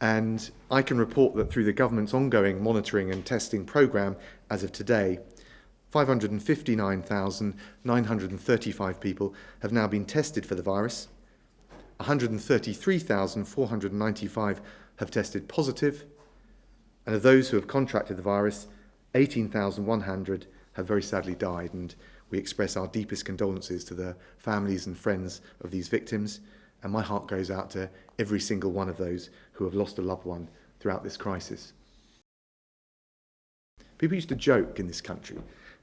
And I can report that through the government's ongoing monitoring and testing programme, as of today, 559,935 people have now been tested for the virus. 133,495 have tested positive. And of those who have contracted the virus, 18,100 have very sadly died. And we express our deepest condolences to the families and friends of these victims. And my heart goes out to every single one of those who have lost a loved one throughout this crisis. People used to joke in this country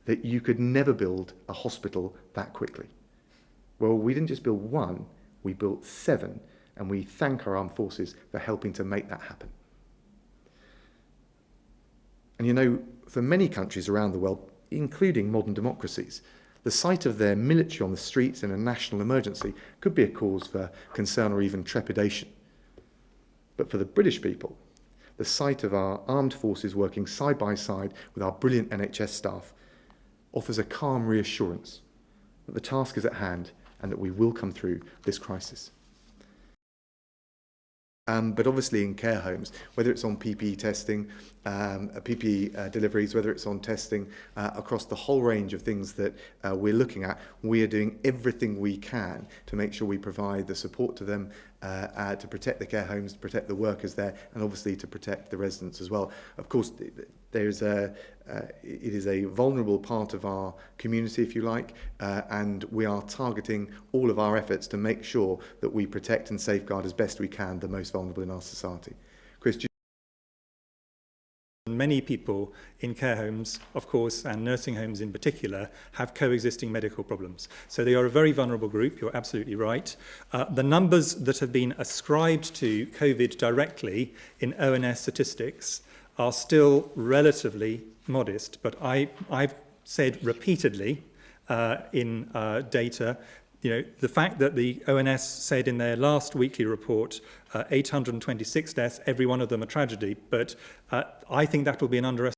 that you could never build a hospital that quickly. Well, we didn't just build one, we built 7, and we thank our armed forces for helping to make that happen. And you know, for many countries around the world, including modern democracies, the sight of their military on the streets in a national emergency could be a cause for concern or even trepidation. But for the British people, the sight of our armed forces working side by side with our brilliant NHS staff offers a calm reassurance that the task is at hand and that we will come through this crisis. But obviously in care homes, whether it's on PPE testing, PPE deliveries, whether it's on testing across the whole range of things that we're looking at, we are doing everything we can to make sure we provide the support to them to protect the care homes, to protect the workers there, and obviously to protect the residents as well. Of course, it is a vulnerable part of our community, if you like, and we are targeting all of our efforts to make sure that we protect and safeguard as best we can the most vulnerable in our society. Chris, many people in care homes, of course, and nursing homes in particular, have coexisting medical problems. So they are a very vulnerable group, you're absolutely right. The numbers that have been ascribed to COVID directly in ONS statistics are still relatively modest, but I've said repeatedly in data, you know, the fact that the ONS said in their last weekly report 826 deaths, every one of them a tragedy, but I think that will be an underestimate.